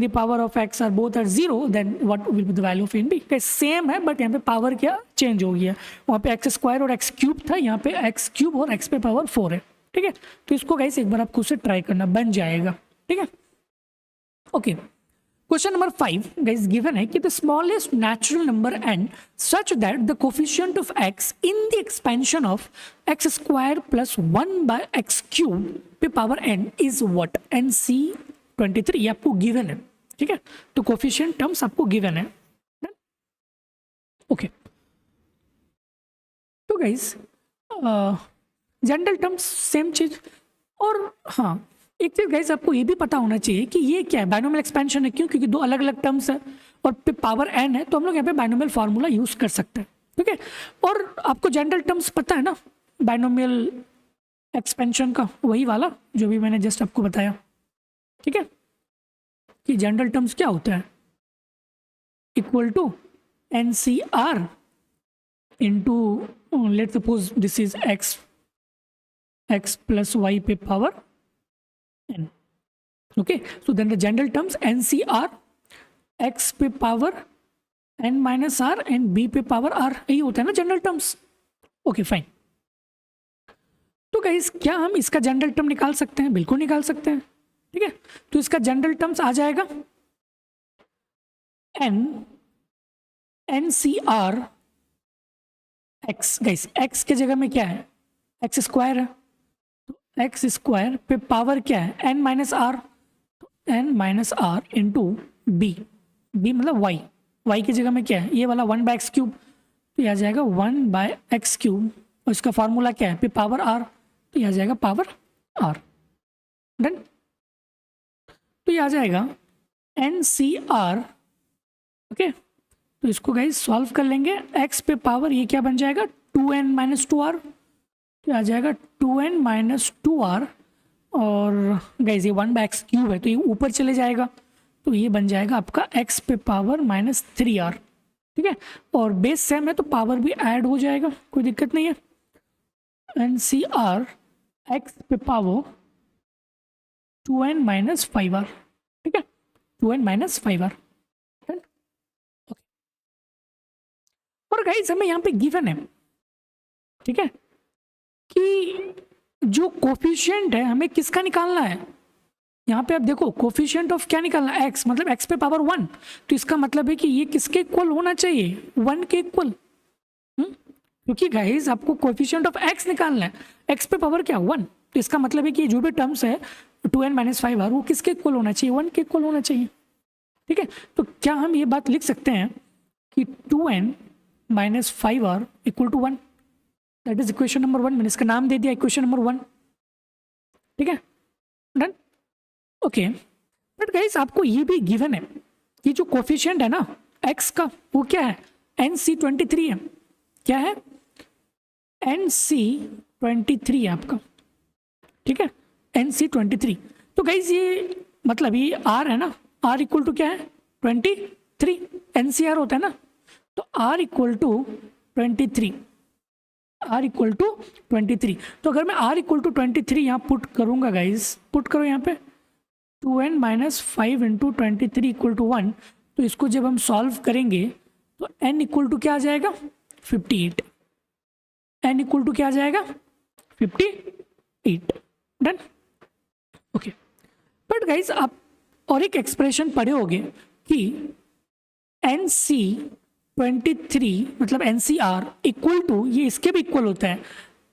the power of x are both are 0, then what will be the value of in b. Same है but यहाँ पे power क्या change हो गया, वहाँ पे x square और एक्स क्यूब था, यहाँ पे एक्स क्यूब और एक्स पे पावर 4 है। ठीक है, तो इसको गाइस एक बार आप खुद से ट्राई करना, बन जाएगा। ठीक है, okay. Question number 5 guys given है कि the smallest natural number n such that the coefficient of x in the expansion of x square plus 1 by x cube पे power n is what? NC 23 ये आपको given है। ठीक है, तो coefficient terms आपको गिवन है। ओके, तो गाइस जनरल टर्म्स सेम चीज। और हाँ, एक चीज गाइस आपको ये भी पता होना चाहिए कि ये क्या है, बाइनोमियल एक्सपेंशन है। क्यों? क्योंकि दो अलग अलग टर्म्स है और पे पावर n है, तो हम लोग यहाँ पे बाइनोमियल फार्मूला यूज कर सकते हैं। ठीक है, और आपको जनरल टर्म्स पता है ना बाइनोमियल एक्सपेंशन का, वही वाला जो भी मैंने जस्ट आपको बताया। ठीक है, कि जनरल टर्म्स क्या होता है, equal to NCR into let suppose this is x plus y पे power n। okay, so then the general terms NCR x पे power n minus r and b पे पावर r, यही होता है ना जनरल टर्म्स। ओके फाइन, तो guys क्या हम इसका जनरल टर्म निकाल सकते हैं? बिल्कुल निकाल सकते हैं। ठीक है, तो इसका जनरल टर्म्स आ जाएगा NCR x। गाइस x के जगह में क्या है, x स्क्वायर है, एक्स स्क्वायर पे पावर क्या है n minus r, n minus r into b, b मतलब y की जगह में क्या है, ये वाला 1 बाय एक्स क्यूब, तो आ जाएगा 1 बाय एक्स क्यूब, और इसका फार्मूला क्या है पे पावर r, तो ये आ जाएगा पावर r। डन, तो ये आ जाएगा NCR। ओके, तो इसको गाइस सॉल्व कर लेंगे, x पे पावर ये क्या बन जाएगा 2n माइनस 2r, तो आ जाएगा 2n माइनस 2r, और गाइस ये 1 बाय एक्स क्यूब है तो ये ऊपर चले जाएगा, तो ये बन जाएगा आपका x पे पावर माइनस 3r। ठीक है, और बेस सेम है तो पावर भी ऐड हो जाएगा, कोई दिक्कत नहीं है। NCR x पे पावर 2n माइनस 5r। ठीक है, 2n माइनस 5r। और गाइस हमें यहाँ पे गिवन है, ठीक है, कि जो कोफिशिएंट है हमें किसका निकालना है। यहाँ पे आप देखो कोफिशिएंट ऑफ क्या निकालना है, x, मतलब x पे पावर 1, तो इसका मतलब है कि ये किसके इक्वल होना चाहिए, 1 के इक्वल। क्योंकि गाइस आपको कोफिशिएंट ऑफ x निकालना है, x पे पावर क्या 1, तो इसका मतलब है कि जो भी टर्म्स है 2n माइनस 5r वो किसके इक्वल होना चाहिए, 1 के इक्वल होना चाहिए। ठीक है, तो क्या हम ये बात लिख सकते हैं कि 2n minus 5r equal to 1, that is equation number 1। मैंने इसका नाम दे दिया इक्वेशन नंबर 1। ठीक है, डन। ओके, बट गाइस आपको ये भी गिवन है कि जो कोफिशिएंट है ना x का वो क्या है, NC23 है। क्या है, NC23 है आपका। ठीक है, NC23। तो गाइस ये मतलब ये r है ना, r इक्वल टू क्या है 23, NCR होता है ना, तो r equal to 23, r equal to 23। तो अगर मैं r इक्वल टू 23 यहाँ पुट करूँगा गाइज, पुट करो यहाँ पे 2n minus 5 into 23 equal to 1, तो इसको जब हम सॉल्व करेंगे तो n इक्वल टू क्या आ जाएगा 58, n इक्वल टू क्या आ जाएगा 58, डन। ओके, बट गाइज आप और एक एक्सप्रेशन पढ़े होगे कि NC23 मतलब NCR इक्वल टू, ये इसके भी इक्वल होता है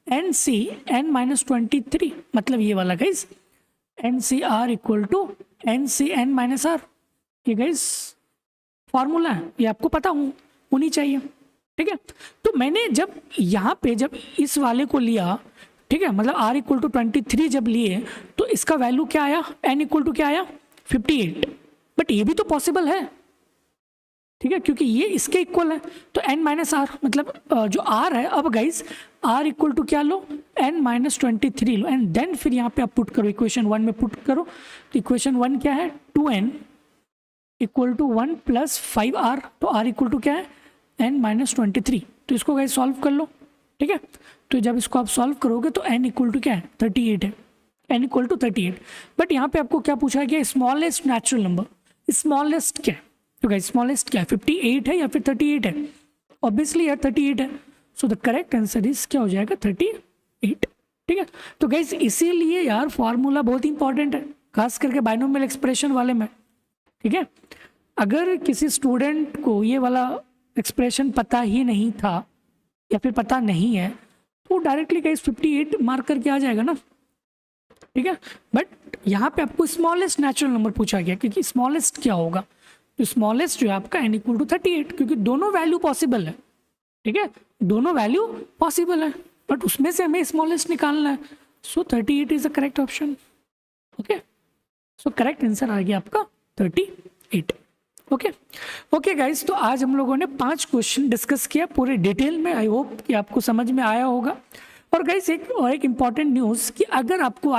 NCN-23, मतलब ये वाला guys NCR equal to NCN-R, ये गाइज फॉर्मूला है, ये आपको पता होनी चाहिए, ठीक है। तो मैंने जब यहाँ पे जब इस वाले को लिया, ठीक है, मतलब R इक्वल टू 23 जब लिए तो इसका वैल्यू क्या आया, N इक्वल टू क्या आया 58, बट ये भी तो पॉसिबल है, ठीक है, क्योंकि ये इसके इक्वल है। तो N-R मतलब जो R है, अब गाइज R इक्वल टू क्या लो N-23 लो, एंड देन फिर यहाँ पे आप पुट करो, इक्वेशन 1 में पुट करो। तो इक्वेशन 1 क्या है 2N equal to 1 plus 5R, तो R इक्वल टू क्या है N-23, तो इसको गाइज सॉल्व कर लो, ठीक है। तो जब इसको आप सॉल्व करोगे तो N इक्वल टू क्या है 38 है, N इक्वल टू 38, बट यहाँ पे आपको क्या पूछा गया स्मॉलेस्ट नेचुरल नंबर, स्मॉलेस्ट क्या है, तो गाइस स्मॉलेस्ट क्या है 58 है या फिर 38 है, ऑब्वियसली यार 38 है, so the correct answer is क्या हो जाएगा 38, ठीक है। तो गाइस इसीलिए यार फॉर्मूला बहुत इंपॉर्टेंट है, खास करके बाइनोमियल एक्सप्रेशन वाले में, ठीक है। अगर किसी स्टूडेंट को ये वाला एक्सप्रेशन पता ही नहीं था या फिर पता नहीं है तो डायरेक्टली गाइस 58 मार्क करके आ जाएगा ना, ठीक है। बट यहाँ पे आपको स्मॉलेस्ट नेचुरल नंबर पूछा गया, क्योंकि स्मॉलेस्ट क्या होगा, तो स्मॉलेस्ट जो है आपका N इक्वल टू 38, क्योंकि दोनों वैल्यू पॉसिबल है, ठीक है, दोनों वैल्यू पॉसिबल है, बट उसमें से हमें स्मॉलेस्ट निकालना है, so 38 is the correct option, okay. So correct answer आ गया आपका 38, ओके। ओके गाइज, तो आज हम लोगों ने 5 क्वेश्चन डिस्कस किया पूरे डिटेल में, आई होप कि आपको समझ में आया होगा। और गाइज एक इम्पॉर्टेंट न्यूज़ कि अगर आपको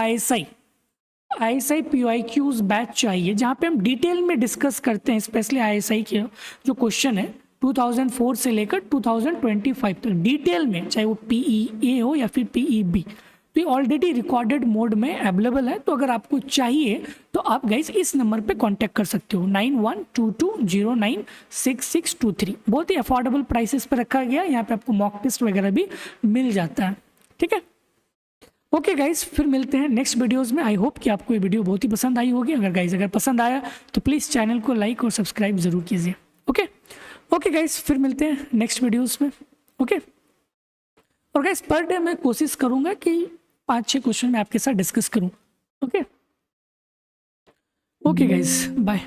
ISI PYQs बैच चाहिए जहाँ पे हम डिटेल में डिस्कस करते हैं, स्पेशली ISI के जो क्वेश्चन है 2004 से लेकर 2025 तक डिटेल में, चाहे वो PEA हो या फिर PEB, तो ये ऑलरेडी रिकॉर्डेड मोड में अवेलेबल है। तो अगर आपको चाहिए तो आप गाइज इस नंबर पे कांटेक्ट कर सकते हो 9122096623, बहुत ही अफोर्डेबल प्राइसेस पे रखा गया, यहाँ पे आपको मॉक टेस्ट वगैरह भी मिल जाता है, ठीक है। ओके गाइज, फिर मिलते हैं नेक्स्ट वीडियोस में। आई होप कि आपको ये वीडियो बहुत ही पसंद आई होगी। अगर पसंद आया तो प्लीज़ चैनल को लाइक और सब्सक्राइब ज़रूर कीजिए, ओके गाइज, फिर मिलते हैं नेक्स्ट वीडियोस में, ओके। और गाइज पर डे मैं कोशिश करूँगा कि 5-6 क्वेश्चन मैं आपके साथ डिस्कस करूँ, ओके गाइज, बाय।